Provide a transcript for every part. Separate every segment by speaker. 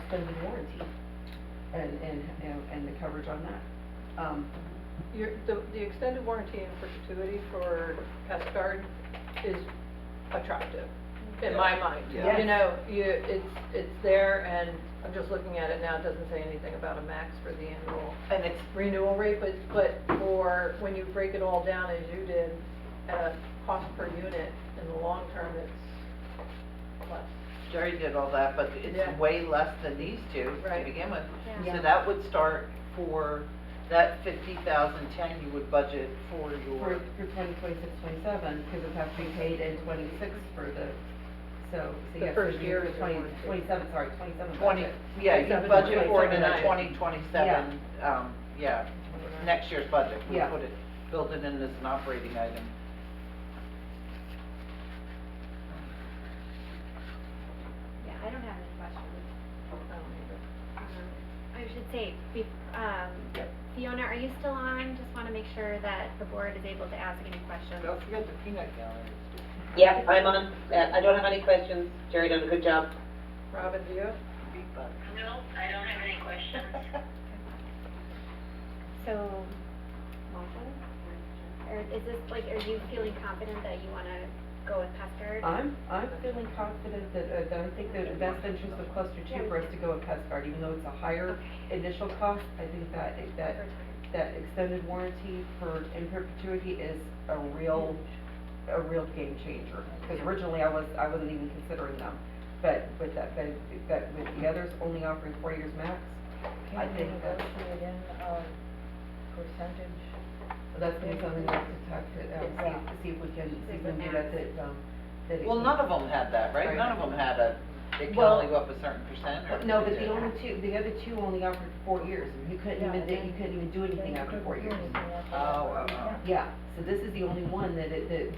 Speaker 1: extended warranty and the coverage on that.
Speaker 2: The extended warranty in perpetuity for PestGuard is attractive, in my mind.
Speaker 3: Yeah.
Speaker 2: You know, it's there, and I'm just looking at it now, it doesn't say anything about a max for the annual
Speaker 3: And it's,
Speaker 2: renewal rate, but for, when you break it all down as you did, at a cost per unit, in the long term, it's less.
Speaker 3: Jerry did all that, but
Speaker 2: Yeah.
Speaker 3: it's way less than these two to
Speaker 2: Right.
Speaker 3: begin with.
Speaker 4: Yeah.
Speaker 3: So that would start for that 50,010, you would budget for
Speaker 1: For
Speaker 3: your,
Speaker 1: 2026, 27, because it has to be paid in 26 for the, so
Speaker 2: The
Speaker 1: yeah.
Speaker 2: first
Speaker 1: so
Speaker 2: year
Speaker 1: the
Speaker 2: is
Speaker 1: 20
Speaker 2: warranty.
Speaker 1: 27, sorry, 27
Speaker 3: 20,
Speaker 1: budget.
Speaker 3: yeah, you
Speaker 2: 27,
Speaker 3: budget for it in a
Speaker 2: 27.
Speaker 3: 2027, yeah, next year's budget. We
Speaker 1: Yeah.
Speaker 3: put it, build it in as an operating item.
Speaker 4: Yeah, I don't have any questions.
Speaker 2: I don't either.
Speaker 4: I should say,
Speaker 3: Yep.
Speaker 4: Fiona, are you still on? Just want to make sure that the board is able to ask any questions.
Speaker 3: Don't forget the peanut gallery.
Speaker 5: Yeah, I'm on. I don't have any questions. Jerry done a good job.
Speaker 2: Robin, do you?
Speaker 6: No, I don't have any questions.
Speaker 4: So, motion? Or is this, like, are you feeling confident that you want to go with PestGuard?
Speaker 1: I'm feeling confident that I think that the best interest of cluster two for us to go with PestGuard, even though it's a higher initial cost, I think that extended warranty in perpetuity is a real game changer. Because originally I wasn't even considering them, but with the others only offering 4 years max, I think that's.
Speaker 2: Percentage?
Speaker 1: That's gonna be something we have to talk to, see if we can do that, that it
Speaker 3: Well,
Speaker 1: can-
Speaker 3: none of them had that, right?
Speaker 1: Right.
Speaker 3: None of them had it can
Speaker 1: Well,
Speaker 3: only go up a certain percent, or?
Speaker 1: No, but
Speaker 3: did it?
Speaker 1: the other two only offered 4 years, and you couldn't even do anything after 4 years.
Speaker 3: Oh.
Speaker 1: Yeah, so this is the only one that is, this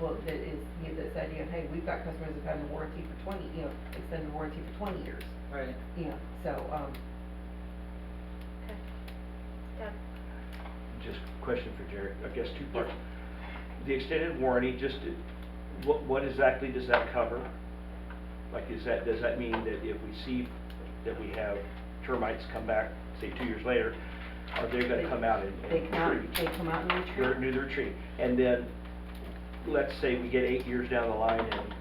Speaker 1: idea, hey, we've got customers that have had a warranty for 20, extended warranty for 20 years,
Speaker 3: Right.
Speaker 1: so,
Speaker 4: Okay. Deb?
Speaker 7: Just a question for Jerry, I guess two parts. The extended warranty, what exactly does that cover? Like, does that mean that if we see that we have termites come back, say 2 years later, are they gonna come out and
Speaker 1: they
Speaker 7: treat?
Speaker 1: come out and retreat.
Speaker 7: They're treating. And then, let's say we get 8 years down the line and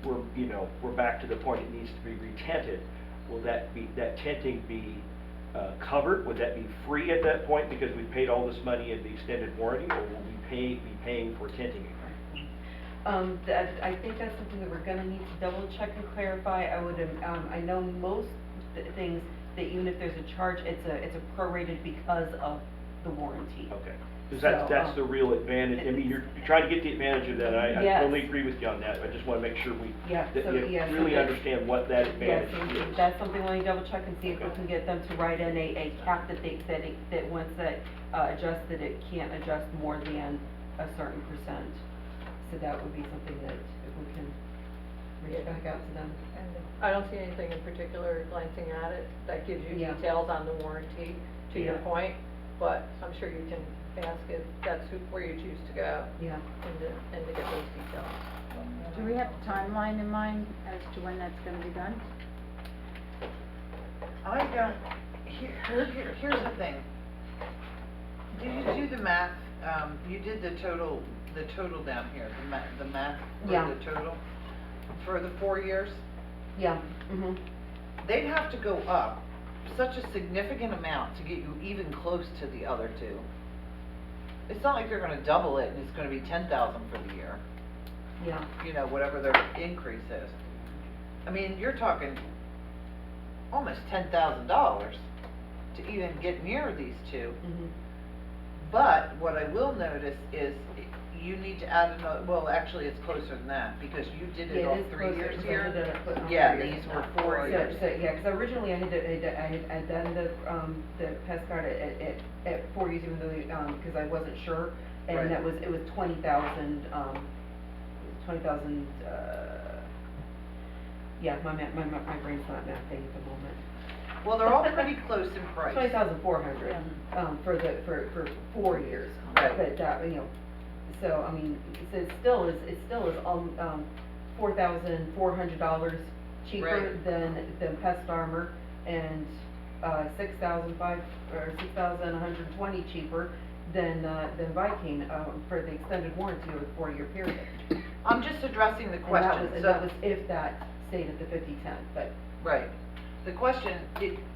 Speaker 7: we're back to the point it needs to be retented. Will that tenting be covered? Would that be free at that point because we paid all this money in the extended warranty, or will we be paying for tenting it?
Speaker 1: I think that's something that we're gonna need to double check and clarify. I know most things that even if there's a charge, it's a prorated because of the warranty.
Speaker 7: Okay, because
Speaker 1: So,
Speaker 7: that's the real advantage. I mean, you're trying to get the advantage of that. I
Speaker 1: Yes.
Speaker 7: totally agree with you on that. I just want to make sure
Speaker 1: Yeah,
Speaker 7: that
Speaker 1: so,
Speaker 7: you
Speaker 1: yeah, so
Speaker 7: really
Speaker 1: that-
Speaker 7: understand what that advantage
Speaker 1: Yes,
Speaker 7: is.
Speaker 1: that's something we'll need to double check and see if we can get them to write in a cap that once that adjusts, that it can't adjust more than a certain percent. So that would be something that if we can reach back out to them.
Speaker 2: I don't see anything in particular glancing at it that gives you
Speaker 1: Yeah.
Speaker 2: details on the warranty, to your
Speaker 1: Yeah.
Speaker 2: point, but I'm sure you can ask if that's where you choose to go
Speaker 1: Yeah.
Speaker 2: and to get those details.
Speaker 8: Do we have a timeline in mind as to when that's gonna be done?
Speaker 3: I don't, here's the thing. Did you do the math, you did the total down here, the math
Speaker 1: Yeah.
Speaker 3: for the total, for the 4 years?
Speaker 1: Yeah, mhm.
Speaker 3: They'd have to go up such a significant amount to get you even close to the other two. It's not like they're gonna double it and it's gonna be 10,000 for the year,
Speaker 1: Yeah.
Speaker 3: Whatever their increase is. I mean, you're talking almost $10,000 to even get near these two.
Speaker 1: Mhm.
Speaker 3: But what I will notice is you need to add another, well, actually, it's closer than that, because you did it
Speaker 1: Yeah,
Speaker 3: all
Speaker 1: it is
Speaker 3: 3
Speaker 1: closer,
Speaker 3: years
Speaker 1: because I
Speaker 3: here.
Speaker 1: did it on
Speaker 3: Yeah,
Speaker 1: 3 years.
Speaker 3: these were 4
Speaker 1: So,
Speaker 3: years.
Speaker 1: yeah, because originally I had done the pest card at 4 years, even though, because I wasn't sure,
Speaker 3: Right.
Speaker 1: and it was 20,000, yeah, my brain's not mathing at the moment.
Speaker 3: Well, they're all pretty close in price.
Speaker 1: 20,400, for 4 years.
Speaker 3: Right.
Speaker 1: But, so, I mean, so it still is, $4,400 cheaper
Speaker 3: Right.
Speaker 1: than Pest Armor. and, 6,120 cheaper than Viking, for the extended warranty over the 4-year period.
Speaker 3: I'm just addressing the
Speaker 1: And
Speaker 3: question,
Speaker 1: that was if that stayed at the 50/10, but,
Speaker 3: Right. The question,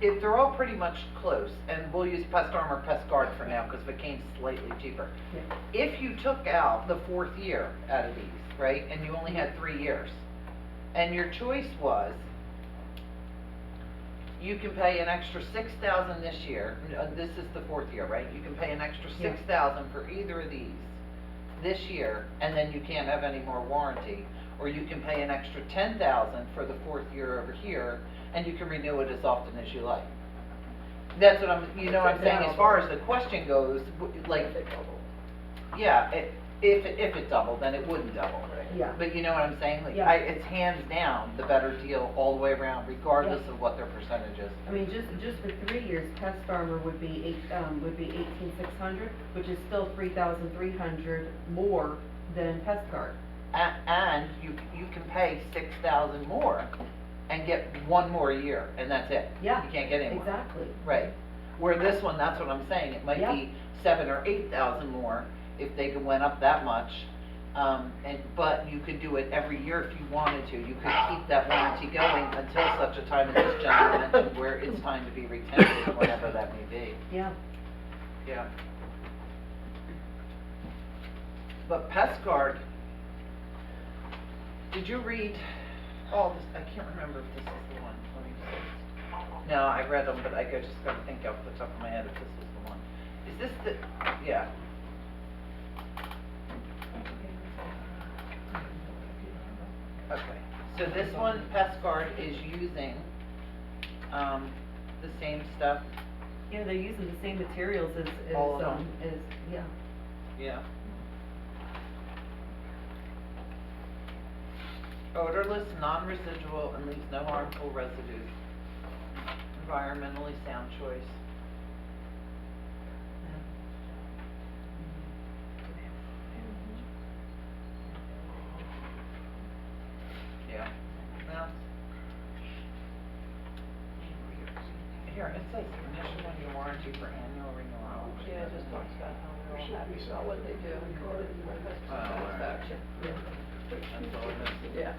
Speaker 3: if they're all pretty much close, and we'll use Pestarm or Pescard for now, because Vicane's slightly cheaper.
Speaker 1: yeah.
Speaker 3: If you took out the 4th year out of these, right, and you only had 3 years, and your choice was, you can pay an extra 6,000 this year, this is the 4th year, right? You can pay an extra
Speaker 1: Yeah.
Speaker 3: 6,000 for either of these this year, and then you can't have any more warranty. Or you can pay an extra 10,000 for the 4th year over here, and you can renew it as often as you like. That's what I'm, you know what I'm saying, as far as the question goes, like,
Speaker 2: If it doubled.
Speaker 3: yeah, if it doubled, then it wouldn't double.
Speaker 1: Yeah.
Speaker 3: But you know what I'm saying, like,
Speaker 1: Yeah.
Speaker 3: it's hands down the better deal all the way around, regardless of what their percentage is.
Speaker 1: I mean, just for 3 years, Pest Farmer would be 18,600, which is still 3,300 more than Pest Guard.
Speaker 3: And you can pay 6,000 more and get 1 more year, and that's it.
Speaker 1: Yeah.
Speaker 3: You can't get any more.
Speaker 1: Exactly.
Speaker 3: Right. Where this one, that's what I'm saying, it might
Speaker 1: Yeah.
Speaker 3: be 7,000 or 8,000 more if they went up that much. But you could do it every year if you wanted to. You could keep that warranty going until such a time as this gentleman mentioned, where it's time to be retentive, whenever that may be.
Speaker 1: Yeah.
Speaker 3: Yeah. But Pescard, did you read all this? I can't remember if this is the one. Let me just. No, I read them, but I just gotta think off the top of my head if this was the one. Is this the, yeah. Okay, so this one, Pescard, is using, the same stuff.
Speaker 1: Yeah, they're using the same materials as,
Speaker 3: All of them.
Speaker 1: yeah.
Speaker 3: Yeah. Odorless, non-residual, and leaves no harmful residues. Environmentally sound choice. Yeah. Well. Here, it says initial 1-year warranty for annual renewal.
Speaker 2: Yeah, it just talks about how they're all happy about what they do.
Speaker 3: Oh, all right.
Speaker 2: Satisfaction.
Speaker 3: That's all it is.
Speaker 2: Yeah.
Speaker 3: Yeah.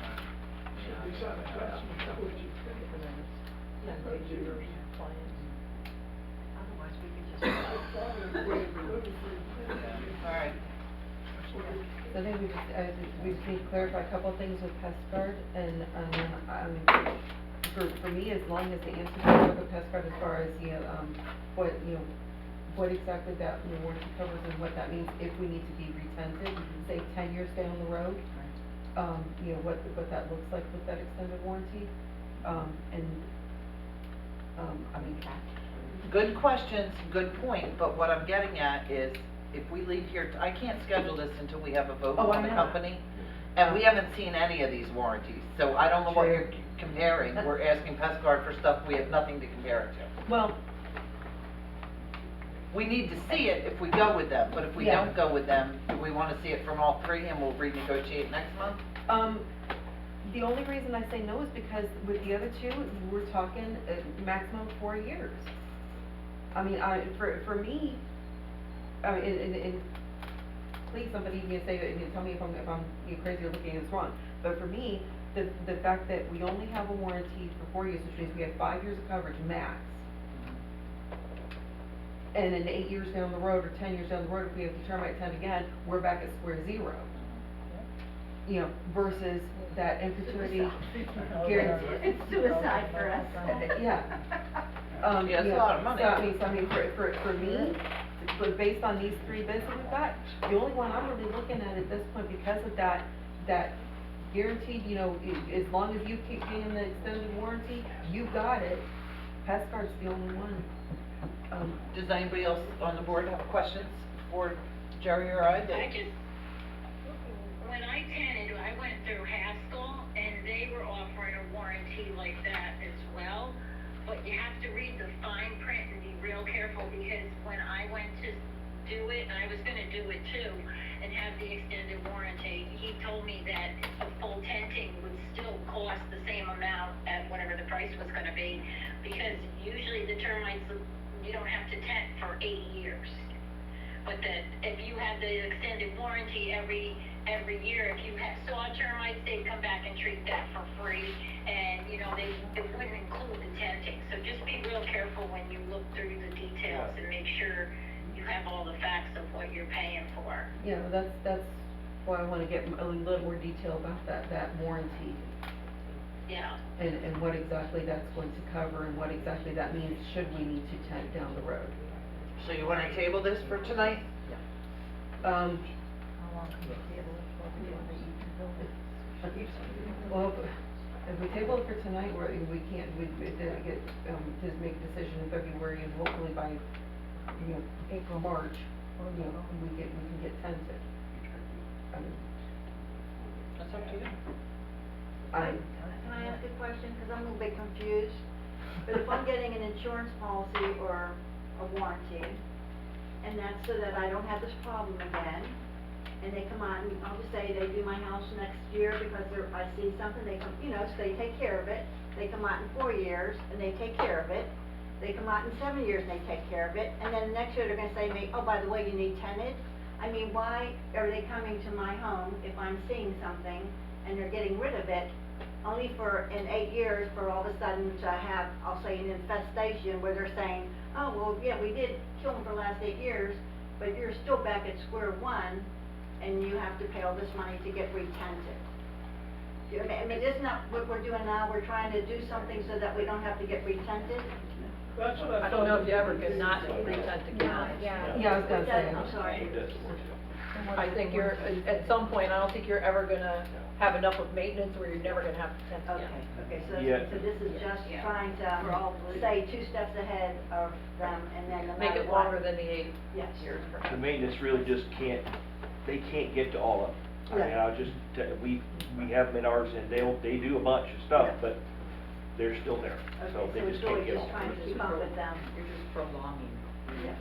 Speaker 3: All right.
Speaker 1: So I think we just need to clarify a couple of things with Pest Guard, and, for me, as long as the answer to the Pest Guard as far as, what exactly that, warranty covers and what that means if we need to be retented, say 10 years down the road, what that looks like with that extended warranty,
Speaker 3: Good questions, good point, but what I'm getting at is, if we leave here, I can't schedule this until we have a vote
Speaker 1: Oh, I
Speaker 3: on the
Speaker 1: know.
Speaker 3: company. And we haven't seen any of these warranties, so I don't know what
Speaker 1: True.
Speaker 3: you're comparing. We're asking Pescard for stuff we have nothing to compare it to.
Speaker 1: well,
Speaker 3: We need to see it if we go with them, but if we
Speaker 1: Yeah.
Speaker 3: don't go with them, do we wanna see it from all 3 and we'll renegotiate next month?
Speaker 1: the only reason I say no is because with the other two, we're talking maximum 4 years. I mean, for me, I mean, and please, somebody can say, tell me if I'm crazy or looking at this wrong, but for me, the fact that we only have a warranty for 4 years, which means we have 5 years of coverage max, and then 8 years down the road, or 10 years down the road, if we have the termite tent again, we're back at square zero. Versus that in perpetuity guarantee.
Speaker 4: It's suicide for us.
Speaker 1: Yeah.
Speaker 3: Yeah, it's a lot of money.
Speaker 1: So I mean, for me, but based on these 3 bids that we've got, the only one I'm really looking at this point, because of that guaranteed, as long as you keep getting the extended warranty, you got it. Pest Guard's the only one.
Speaker 3: Does anybody else on the board have questions for Jerry or I?
Speaker 6: When I tented, I went through Haskell, and they were offering a warranty like that as well. But you have to read the fine print and be real careful, because when I went to do it, and I was gonna do it too, and have the extended warranty, he told me that a full tenting would still cost the same amount at whatever the price was gonna be, because termites, you don't have to tent for 8 years. But that if you have the extended warranty every year, if you saw termites, they'd come back and treat that for free. And, you know, it wouldn't include the tenting. So just be real careful when you look through the details and make sure you have all the facts of what you're paying for.
Speaker 1: Yeah, that's why I wanna get a little more detail about that warranty.
Speaker 6: Yeah.
Speaker 1: And what exactly that's going to cover and what exactly that means should we need to tent down the road.
Speaker 3: So you wanna table this for tonight?
Speaker 1: Well, if we table it for tonight, we can't, get, just make a decision in February and hopefully by, April, March, we can get tented.
Speaker 3: That's up to you.
Speaker 1: I'm,
Speaker 9: Can I ask a question, because I'm a little bit confused? But if I'm getting an insurance policy or a warranty, and that's so that I don't have this problem again, and they come out, and I'll just say they do my house next year because I see something, they come, so they take care of it. They come out in 4 years, and they take care of it. They come out in 7 years, and they take care of it. And then next year, they're gonna say to me, oh, by the way, you need tented? I mean, why are they coming to my home if I'm seeing something, and they're getting rid of it, only for, in 8 years, for all of a sudden to have, I'll say, an infestation where they're saying, oh, well, yeah, we did kill them for the last 8 years, but you're still back at square one, and you have to pay all this money to get retented. I mean, isn't that what we're doing now? We're trying to do something so that we don't have to get retented?
Speaker 2: That's what I don't know if you ever could not retent again.
Speaker 1: yeah, I was gonna say.
Speaker 9: I'm sorry.
Speaker 2: I think you're, at some point, I don't think you're ever gonna have enough of maintenance where you're never gonna have to tent again.
Speaker 9: Okay,
Speaker 7: Yeah.
Speaker 9: so this is just trying to stay 2 steps ahead of them, and then no
Speaker 2: Make
Speaker 9: matter
Speaker 2: it
Speaker 9: what.
Speaker 2: longer than the 8
Speaker 9: Yes.
Speaker 2: years
Speaker 7: The
Speaker 2: perhaps.
Speaker 7: maintenance really just they can't get to all of them. I mean,
Speaker 9: Yeah.
Speaker 7: I'll just, we have them in ours, and they do a bunch of stuff,
Speaker 9: Yeah.
Speaker 7: but they're still there, so
Speaker 9: Okay,
Speaker 7: they
Speaker 9: so
Speaker 7: just
Speaker 9: it's
Speaker 7: can't
Speaker 9: really
Speaker 7: get
Speaker 9: just
Speaker 7: all
Speaker 9: trying
Speaker 7: of
Speaker 9: to
Speaker 7: them.
Speaker 9: keep up with them.
Speaker 3: You're just prolonging.
Speaker 9: Yeah.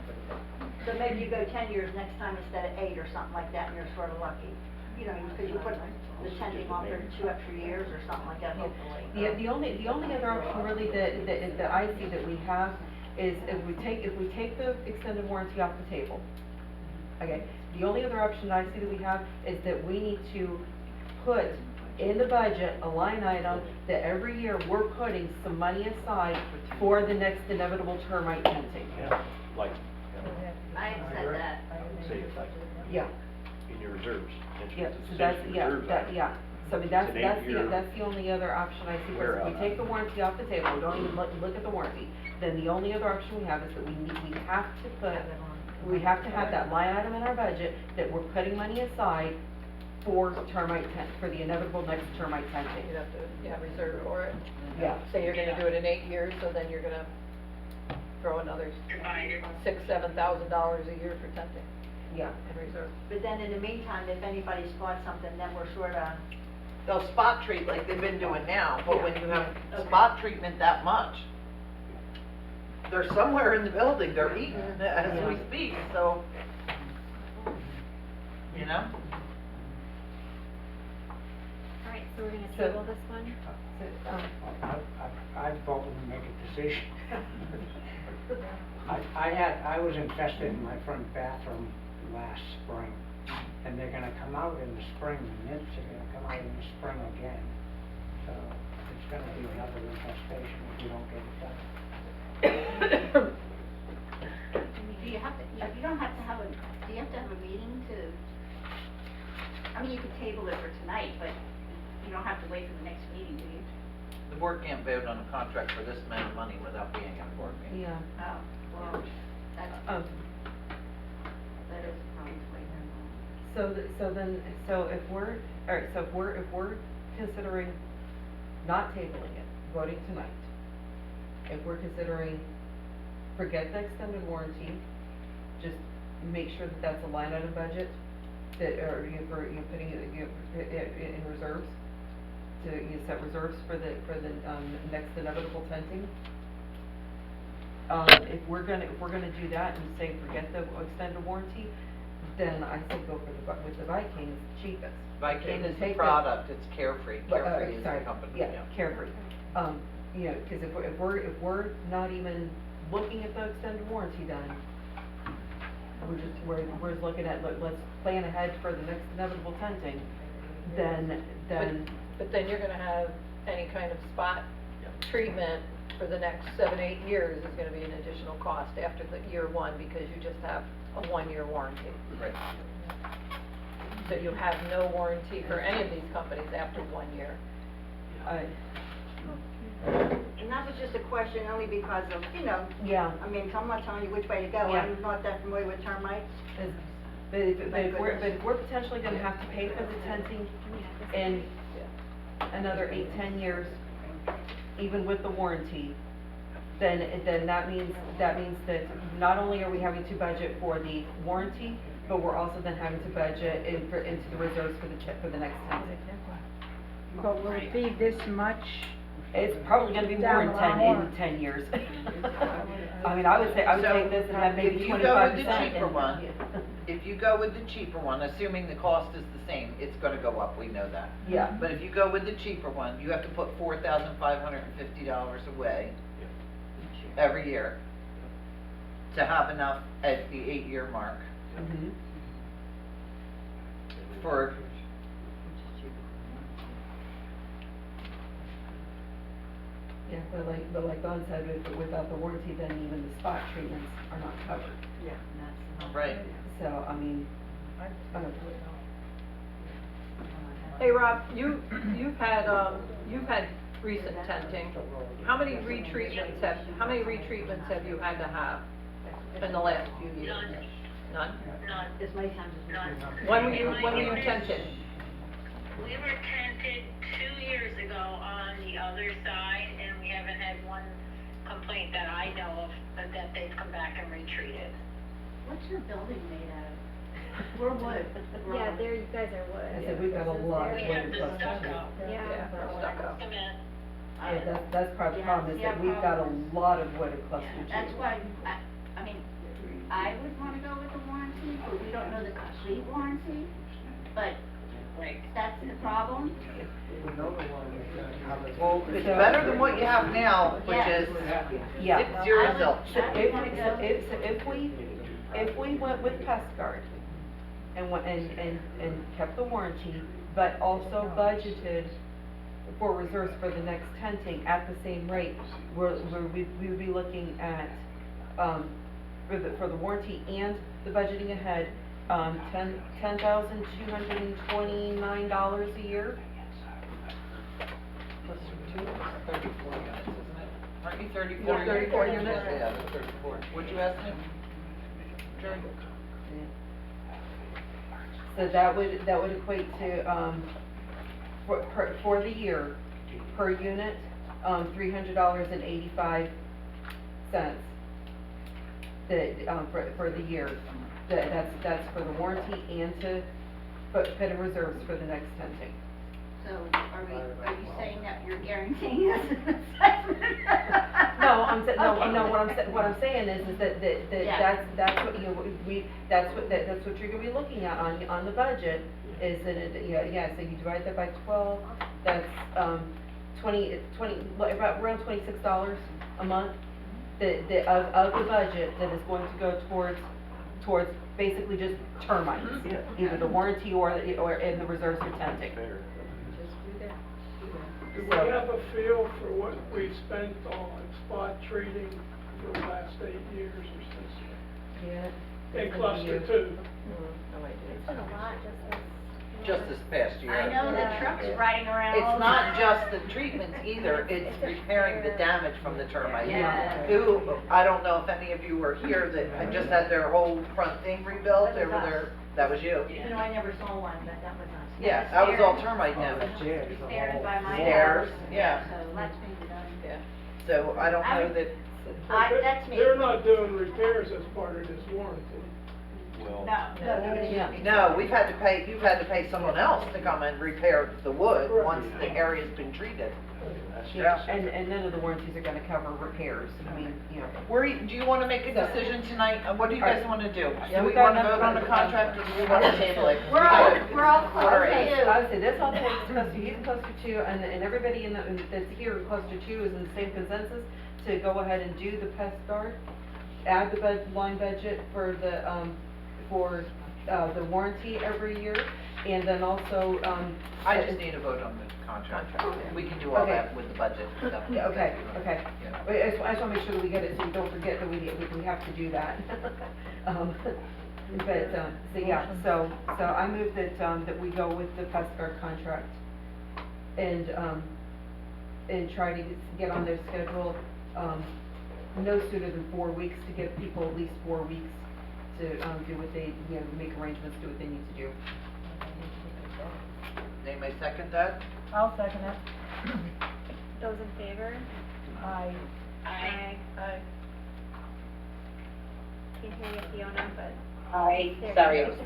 Speaker 9: So maybe you go 10 years next time instead of 8 or something like that, and you're sort of lucky. Because you put the tenting off for 2 extra years or something like that, hopefully.
Speaker 1: The only other option really that I see that we have is if we take the extended warranty off the table. Okay, the only other option I see that we have is that we need to put in the budget a line item that every year we're putting some money aside for the next inevitable termite tenting.
Speaker 7: Yeah, like,
Speaker 9: I had said that.
Speaker 7: say, like,
Speaker 1: Yeah,
Speaker 7: in your reserves.
Speaker 1: yeah,
Speaker 7: It's
Speaker 1: so
Speaker 7: a
Speaker 1: that's,
Speaker 7: safety
Speaker 1: yeah,
Speaker 7: reserve item.
Speaker 1: yeah. So I mean,
Speaker 7: It's an 8-year
Speaker 1: that's the only other option I see,
Speaker 7: wear
Speaker 1: where if
Speaker 7: out.
Speaker 1: we take the warranty off the table, we don't even look at the warranty, then the only other option we have is that we have to put, we have to have that line item in our budget that we're putting money aside for termite for the inevitable next termite tenting.
Speaker 2: You'd have to, reserve for it.
Speaker 1: Yeah.
Speaker 2: Say you're gonna do it in 8 years, so then you're gonna throw another $6,000-7,000 a year for tenting
Speaker 1: Yeah.
Speaker 2: in reserve.
Speaker 9: But then in the meantime, if anybody spots something, then we're sort of,
Speaker 3: They'll spot treat like they've been doing now, but when you have
Speaker 9: Okay.
Speaker 3: spot treatment that much, they're somewhere in the building, they're eating as we speak, so,
Speaker 4: Alright, so we're gonna
Speaker 1: So-
Speaker 4: table this one?
Speaker 10: I vote we make a decision. I was infested in my front bathroom last spring, and they're gonna come out in the spring, the nymphs are gonna come out in the spring again. So it's gonna be another infestation if you don't get it done.
Speaker 11: Do you have to, you don't have to have a, do you have to have a meeting to, I mean, you could table it for tonight, but you don't have to wait for the next meeting, do you?
Speaker 3: the board can't vote on a contract for this amount of money without being in a board meeting.
Speaker 1: Yeah.
Speaker 11: Oh, well, that's,
Speaker 1: Um,
Speaker 11: that is probably way then.
Speaker 1: So if we're, all right, so if we're considering not tabling it, voting tonight, if we're considering, forget the extended warranty, just make sure that that's a line item budget, that, or you're putting it, in reserves, you set reserves for the, next inevitable tenting. If we're gonna do that and say forget the extended warranty, then I say go with the Vikings, cheapest.
Speaker 3: Viking
Speaker 1: And
Speaker 3: is the
Speaker 1: take
Speaker 3: product, it's Carefree, Carefree is the
Speaker 1: sorry,
Speaker 3: company,
Speaker 1: yeah, Carefree. Cause if we're not even looking at the extended warranty then, we're just looking at, let's plan ahead for the next inevitable tenting, then,
Speaker 2: But then you're gonna have any kind of spot treatment for the next 7, 8 years is gonna be an additional cost after the year one, because you just have a 1-year warranty.
Speaker 3: Right.
Speaker 2: So you have no warranty for any of these companies after 1 year.
Speaker 9: And that was just a question only because of, you know,
Speaker 1: yeah.
Speaker 9: I mean, I'm not telling you which way to go,
Speaker 1: Yeah.
Speaker 9: I'm not that familiar with termites.
Speaker 1: But if we're potentially gonna have to pay for the tenting in another 8, 10 years, even with the warranty, then that means that not only are we having to budget for the warranty, but we're also then having to budget into the reserves for the next tenting.
Speaker 8: But will it be this much?
Speaker 1: It's probably gonna be more
Speaker 8: Down
Speaker 1: in
Speaker 8: the
Speaker 1: 10,
Speaker 8: line.
Speaker 1: in 10 years. I mean, I would take this and have maybe 25%.
Speaker 3: If you go with the cheaper
Speaker 1: in-
Speaker 3: one, if you go with the cheaper one, assuming the cost is the same, it's gonna go up, we know that.
Speaker 1: Yeah.
Speaker 3: But if you go with the cheaper one, you have to put $4,550 away every year to have enough at the 8-year mark
Speaker 1: Mhm.
Speaker 3: for,
Speaker 1: Yeah, but like Don said, without the warranty, then even the spot treatments are not covered.
Speaker 9: Yeah, that's.
Speaker 3: right.
Speaker 1: So, I mean, I don't know.
Speaker 2: Hey, Rob, you've had recent tenting. How many retreatments have you had to have in the last few years?
Speaker 6: None.
Speaker 2: None?
Speaker 6: None.
Speaker 9: As many times as.
Speaker 6: None.
Speaker 2: When were you tented?
Speaker 6: We were tented 2 years ago on the other side, and we haven't had one complaint that I know of, but that they've come back and retreated.
Speaker 11: What's your building made out of? We're wood.
Speaker 4: Yeah, there, you guys are wood.
Speaker 1: I said, we've got a lot of
Speaker 6: We
Speaker 1: wood
Speaker 6: have the
Speaker 1: clusters.
Speaker 6: stucco.
Speaker 2: Yeah, stucco.
Speaker 6: Cement.
Speaker 1: Yeah, that's part of the
Speaker 11: Yeah,
Speaker 1: problem, is
Speaker 11: yeah,
Speaker 1: that we've got a
Speaker 11: problem.
Speaker 1: lot of wood clustered too.
Speaker 11: That's why, I mean, I would wanna go with the warranty, but we don't know the complete warranty, but that's the problem.
Speaker 3: Well, it's better than what you have now, which is
Speaker 1: Yeah.
Speaker 3: zero
Speaker 11: I would-
Speaker 3: zilch.
Speaker 1: So
Speaker 11: I would wanna go.
Speaker 1: if we went with Pest Guard and kept the warranty, but also budgeted for reserves for the next tenting at the same rate, we would be looking at, for the warranty and the budgeting ahead, $10,229 a year.
Speaker 3: Plus 34 units, isn't it? Aren't you 34?
Speaker 2: Yeah, 34 units.
Speaker 3: Yeah, that's 34. What'd you estimate? Jerry?
Speaker 1: So that would equate to, for the year, per unit, $300.85. For the year. That's for the warranty and to put in reserves for the next tenting.
Speaker 11: So are you saying that you're guaranteeing us an assessment?
Speaker 1: No,
Speaker 11: Okay.
Speaker 1: no, what I'm saying is that
Speaker 11: Yeah.
Speaker 1: that's what, you know, that's what you're gonna be looking at on the budget, is that so you divide that by 12, that's, 20, around $26 a month, of the budget that is going to go towards basically just termites, either the warranty or in the reserves for tenting.
Speaker 12: Do we have a feel for what we spent on spot treating for the last 8 years or since?
Speaker 1: Yeah.
Speaker 12: In cluster 2?
Speaker 2: No idea.
Speaker 4: It's been a lot,
Speaker 3: Just this past year.
Speaker 11: I know the trucks riding around.
Speaker 3: It's not just the treatments either, it's repairing the damage from the termites.
Speaker 11: Yeah.
Speaker 3: Who, I don't know if any of you were here that had just had their whole front thing rebuilt, they were there, that was you.
Speaker 9: You know, I never saw one, but that was us.
Speaker 3: Yeah, that was all termite damage.
Speaker 11: Stairs by my
Speaker 3: Stairs,
Speaker 11: house.
Speaker 3: yeah.
Speaker 11: So that's being done.
Speaker 2: Yeah.
Speaker 3: So I don't know that,
Speaker 11: That's me.
Speaker 12: They're not doing repairs as part of this warranty.
Speaker 7: Well,
Speaker 1: Yeah.
Speaker 3: no, you've had to pay someone else to come and repair the wood
Speaker 12: Right.
Speaker 3: once the area's been treated.
Speaker 1: Yeah, and none of the warranties are gonna cover repairs, I mean, you know.
Speaker 3: Do you wanna make a decision tonight? What do you guys wanna do?
Speaker 1: Yeah,
Speaker 3: Do
Speaker 1: we
Speaker 3: we
Speaker 1: got
Speaker 3: wanna
Speaker 1: enough
Speaker 3: vote on the
Speaker 1: time.
Speaker 3: contract or do we wanna table it?
Speaker 11: We're all close
Speaker 3: Quarter eight.
Speaker 11: to.
Speaker 1: I would say this all takes cluster, he's in cluster 2, and everybody that's here in cluster 2 is in the same consensus, to go ahead and do the pest guard, add the line budget for the warranty every year, and then also,
Speaker 3: I just need a vote on the contract. We can do all
Speaker 1: Okay.
Speaker 3: that with the budget stuff.
Speaker 1: Yeah, okay, okay.
Speaker 3: Yeah.
Speaker 1: But I just wanna make sure that we get it, so we don't forget that we have to do that. So yeah, so I move that we go with the pest guard contract and try to get on their schedule, no sooner than 4 weeks, to give people at least 4 weeks to, do what they, make arrangements, do what they need to do.
Speaker 3: Anybody second that?
Speaker 8: I'll second it.
Speaker 4: Those in favor?
Speaker 8: Aye.
Speaker 6: I,
Speaker 2: Aye.
Speaker 4: Can't hear you, Fiona, but.
Speaker 5: Aye,
Speaker 4: There.
Speaker 5: sorry, I was.
Speaker 4: All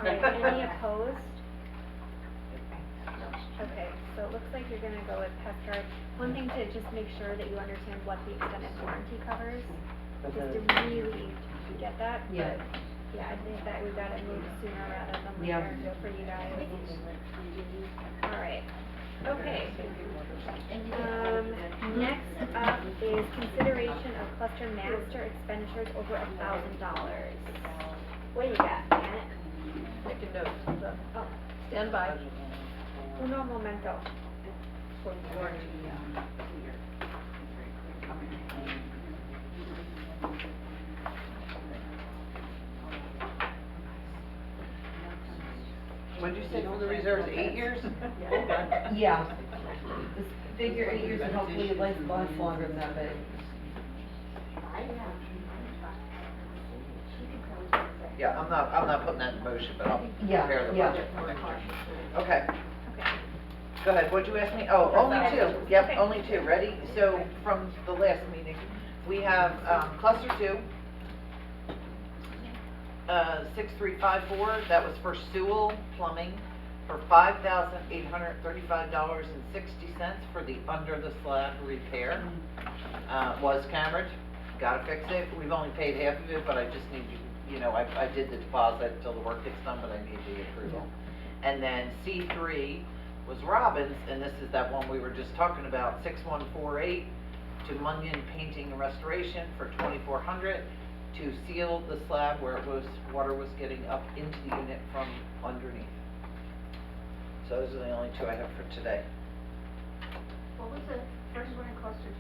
Speaker 4: right, any opposed? Okay, so it looks like you're gonna go with pest guard. One thing to just make sure that you understand what the extended warranty covers, just to really get that,
Speaker 1: Yeah.
Speaker 4: but, yeah, I think that we gotta move sooner rather than
Speaker 1: Yeah.
Speaker 4: later for you guys. All right, okay. Next up is consideration of cluster master expenditures over $1,000. What do you got, Janet?
Speaker 2: Taking notes, so,
Speaker 4: Oh,
Speaker 2: stand by.
Speaker 4: uno momento.
Speaker 2: For the warranty.
Speaker 3: What'd you say for the reserves, 8 years?
Speaker 1: Yeah. This figure 8 years, and hopefully it lasts longer than that, but.
Speaker 3: Yeah, I'm not putting that in motion, but I'll
Speaker 1: Yeah,
Speaker 3: prepare the
Speaker 1: yeah.
Speaker 3: budget for next year. Okay,
Speaker 4: Okay.
Speaker 3: go ahead, what'd you ask me? Oh, only two,
Speaker 4: Okay.
Speaker 3: yep, only two, ready? So, from the last meeting, we have, cluster 2, 6354, that was for Sewell Plumbing, for $5,835.60 for the under the slab repair. Was cambered, gotta fix it, we've only paid half of it, but I just need I did the deposit until the work gets done, but I need the approval. And then C3 was Robbins, and this is that one we were just talking about, 6148, to Munyon Painting and Restoration for $2,400 to seal the slab where water was getting up into the unit from underneath. So those are the only two I have for today.
Speaker 11: What was the first one in cluster 2?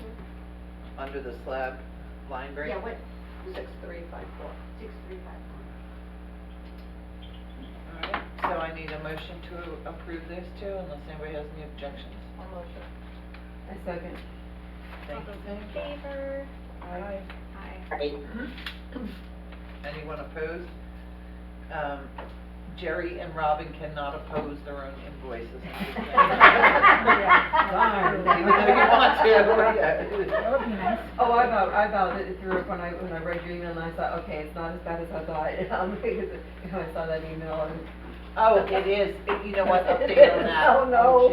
Speaker 3: Under the slab line break?
Speaker 11: Yeah, what?
Speaker 2: 6354.
Speaker 11: 6354.
Speaker 3: Alright, so I need a motion to approve this too, unless anybody has any objections.
Speaker 2: One motion.
Speaker 1: A second.
Speaker 3: Thank
Speaker 4: All
Speaker 3: you.
Speaker 4: those in favor?
Speaker 2: Aye.
Speaker 4: Aye.
Speaker 5: Right.
Speaker 3: Anyone opposed? Jerry and Robin cannot oppose their own invoices.
Speaker 1: Darn.
Speaker 3: Even though you want to, yeah.
Speaker 8: That would be nice.
Speaker 1: Oh, I vowed it through when I read your email, and I thought, okay, it's not as bad as I thought, because, I saw that email and.
Speaker 3: Oh, it is, you know what, update on that.
Speaker 2: Oh, no.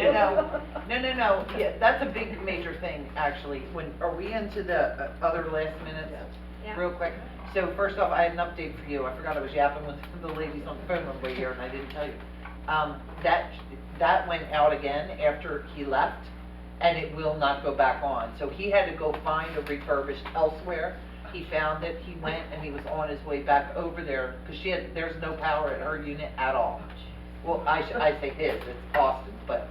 Speaker 3: No, yeah, that's a big major thing, actually, are we into the other last minutes?
Speaker 4: Yeah.
Speaker 3: Real quick, so first off, I had an update for you, I forgot I was yapping with the ladies on the phone one way here, and I didn't tell you. That went out again after he left, and it will not go back on, so he had to go find a refurbished elsewhere. He found it, he went, and he was on his way back over there, because there's no power at her unit at all. Well, I say his, it's Austin's, but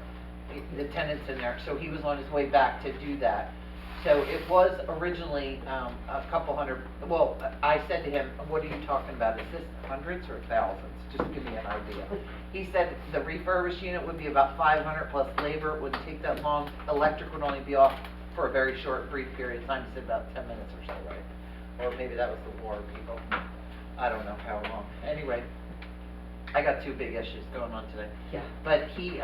Speaker 3: the tenant's in there, so he was on his way back to do that. So it was originally, a couple hundred, well, I said to him, what are you talking about, is this hundreds or thousands? Just give me an idea. He said the refurbished unit would be about 500 plus labor, it wouldn't take that long, electric would only be off for a very short, brief period of time, he said about 10 minutes or so, right? Or maybe that was the water people, I don't know how long. Anyway, I got two big issues going on today.
Speaker 1: Yeah.
Speaker 3: But he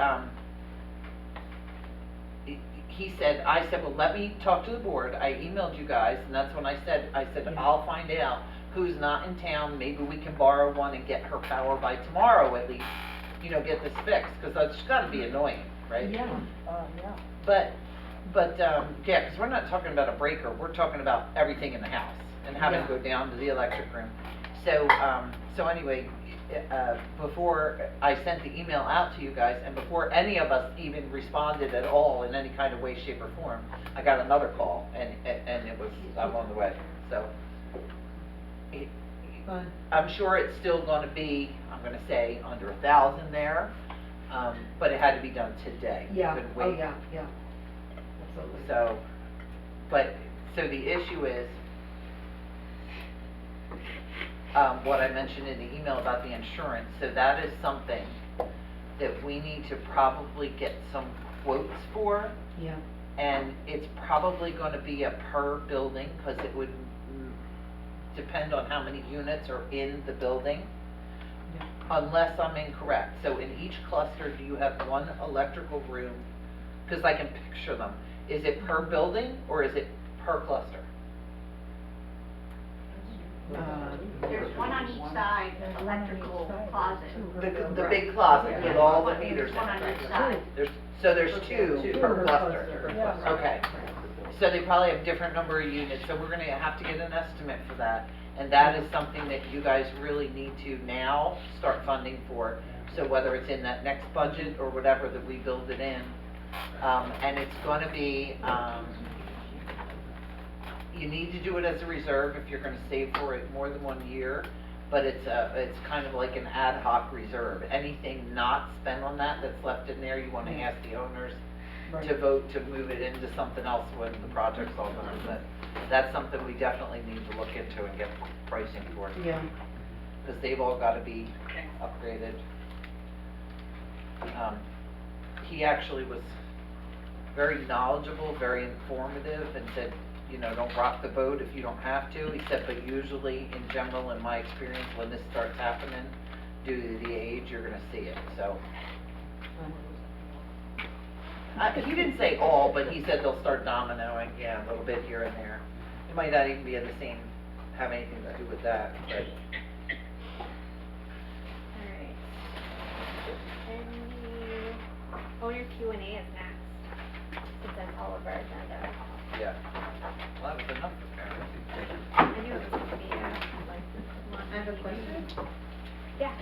Speaker 3: said, I said, well, let me talk to the board, I emailed you guys, and that's when I said,
Speaker 1: Yeah.
Speaker 3: I'll find out who's not in town, maybe we can borrow one and get her power by tomorrow at least, get this fixed, because that's gotta be annoying, right?
Speaker 1: Yeah.
Speaker 2: Yeah.
Speaker 3: But, yeah, because we're not talking about a breaker, we're talking about everything in the house, and having to
Speaker 1: Yeah.
Speaker 3: go down to the electric room. So anyway, before I sent the email out to you guys, and before any of us even responded at all in any kind of way, shape, or form, I got another call, and it was, I'm on the way, so.
Speaker 1: Fine.
Speaker 3: I'm sure it's still gonna be, I'm gonna say, under 1,000 there, but it had to be done today. You
Speaker 1: Yeah,
Speaker 3: couldn't
Speaker 1: oh,
Speaker 3: wait.
Speaker 1: yeah, yeah, absolutely.
Speaker 3: So, so the issue is, what I mentioned in the email about the insurance, so that is something that we need to probably get some quotes for,
Speaker 1: Yeah,
Speaker 3: and it's probably gonna be a per building, cause it would depend on how many units are in the building,
Speaker 1: yeah.
Speaker 3: unless I'm incorrect. So in each cluster, do you have one electrical room? Cause I can picture them. Is it per building, or is it per cluster?
Speaker 11: There's one on each side, electrical closet.
Speaker 3: The big closet with all the meters
Speaker 11: There's
Speaker 3: in
Speaker 11: one on
Speaker 3: it.
Speaker 11: each side.
Speaker 3: There's two per cluster.
Speaker 8: Yeah.
Speaker 3: Okay. So they probably have different number of units, so we're gonna have to get an estimate for that. And that is something that you guys really need to now start funding for. So whether it's in that next budget or whatever that we build it in. And it's gonna be, you need to do it as a reserve if you're gonna save for it more than 1 year. But it's kind of like an ad hoc reserve. Anything not spent on that that's left in there, you wanna ask the owners to vote to move it into something else when the project's all done. But that's something we definitely need to look into and get pricing for.
Speaker 1: Yeah.
Speaker 3: Because they've all gotta be upgraded. He actually was very knowledgeable, very informative, and said, you know, don't rock the boat if you don't have to. He said, but usually, in general, in my experience, when this starts happening, due to the age, you're gonna see it, so. He didn't say all, but he said they'll start dominoing, yeah, a little bit here and there. It might not even be in the same, have anything to do with that, but.
Speaker 4: Alright. And the owner Q&A is next, since that's all of our agenda.
Speaker 3: Yeah. Well, that was enough apparently.
Speaker 4: I knew it was gonna be,
Speaker 8: I have a question.
Speaker 4: yeah.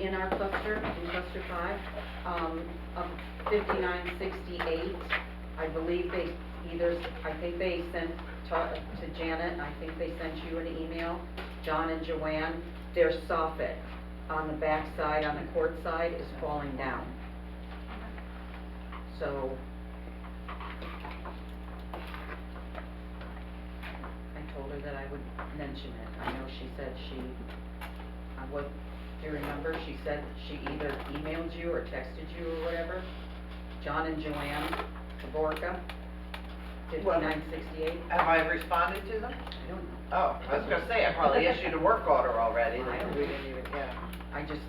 Speaker 8: In our cluster, in cluster 5, of 5968, I believe they I think they sent to Janet, and I think they sent you an email, John and Joanne, their soffit on the back side, on the court side, is falling down. So, I told her that I would mention it. I know she said do you remember, she said she either emailed you or texted you or whatever? John and Joanne Kaborka, 5968.
Speaker 3: Have I responded to them?
Speaker 8: I don't know.
Speaker 3: Oh, I was gonna say, I probably issued a work order already.
Speaker 8: I don't
Speaker 3: We
Speaker 8: know.
Speaker 3: didn't even, yeah.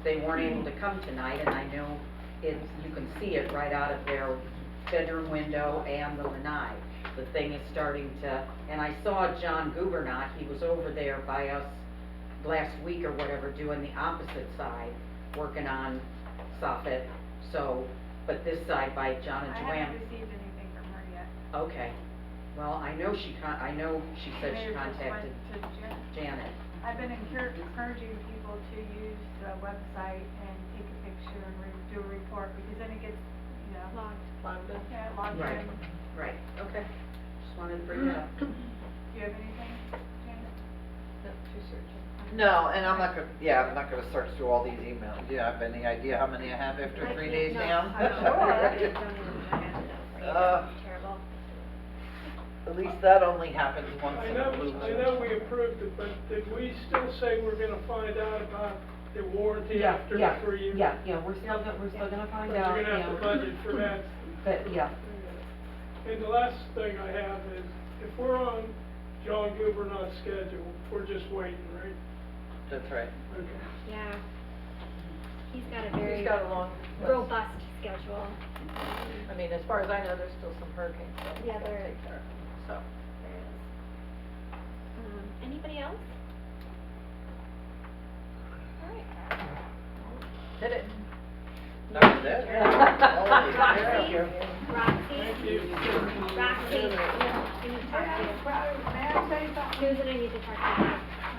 Speaker 8: They weren't able to come tonight, and I know you can see it right out of their bedroom window and the lanai. The thing is starting to, and I saw John Gubernat, he was over there by us last week or whatever, doing the opposite side, working on soffit, so, but this side by John and
Speaker 13: I
Speaker 8: Joanne.
Speaker 13: haven't received anything from her yet.
Speaker 8: Okay, well, I know she said she
Speaker 13: Maybe it just
Speaker 8: contacted
Speaker 13: went to Janet.
Speaker 8: Janet.
Speaker 13: I've been encouraging people to use the website and take a picture and do a report, because then it gets, you know,
Speaker 2: Logged in.
Speaker 13: yeah, logged
Speaker 8: Right.
Speaker 13: in.
Speaker 8: Right, okay, just wanted to bring it up.
Speaker 13: Do you have anything, Janet?
Speaker 2: No, she's searching.
Speaker 3: No, and I'm not gonna search through all these emails. Do you have any idea how many I have after 3 days now?
Speaker 4: I'm sure. Don't even look at it. It's terrible.
Speaker 3: At least that only happens once
Speaker 12: I
Speaker 3: in
Speaker 12: know,
Speaker 3: a blue
Speaker 12: I
Speaker 3: moon.
Speaker 12: know we approved it, but did we still say we're gonna find out about the warranty
Speaker 1: Yeah,
Speaker 12: after
Speaker 1: yeah,
Speaker 12: 3 years?
Speaker 1: yeah, we're still gonna find
Speaker 12: But
Speaker 1: out,
Speaker 12: you're gonna have to budget for that.
Speaker 1: But, yeah,
Speaker 12: And the last thing I have is, if we're on John Gubernat's schedule, we're just waiting, right?
Speaker 3: That's right.
Speaker 12: Okay.
Speaker 4: Yeah. He's got a very
Speaker 2: He's got a long list.
Speaker 4: robust schedule.
Speaker 2: I mean, as far as I know, there's still some hurricane stuff. he's
Speaker 4: Yeah,
Speaker 2: gotta
Speaker 4: there
Speaker 2: take care of, so.
Speaker 4: There is. Anybody else? Alright.
Speaker 2: Did it?
Speaker 3: That was it?
Speaker 4: Roxy? Roxy?
Speaker 12: Thank you.
Speaker 4: Roxy, I need to talk to you.
Speaker 13: May I say something?
Speaker 4: Susan, I need to talk to you.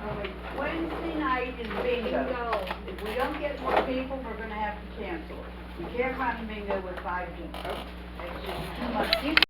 Speaker 14: Okay, Wednesday night is bingo. If we don't get more people, we're gonna have to cancel it. We can't run bingo with 5 people. That's just too much.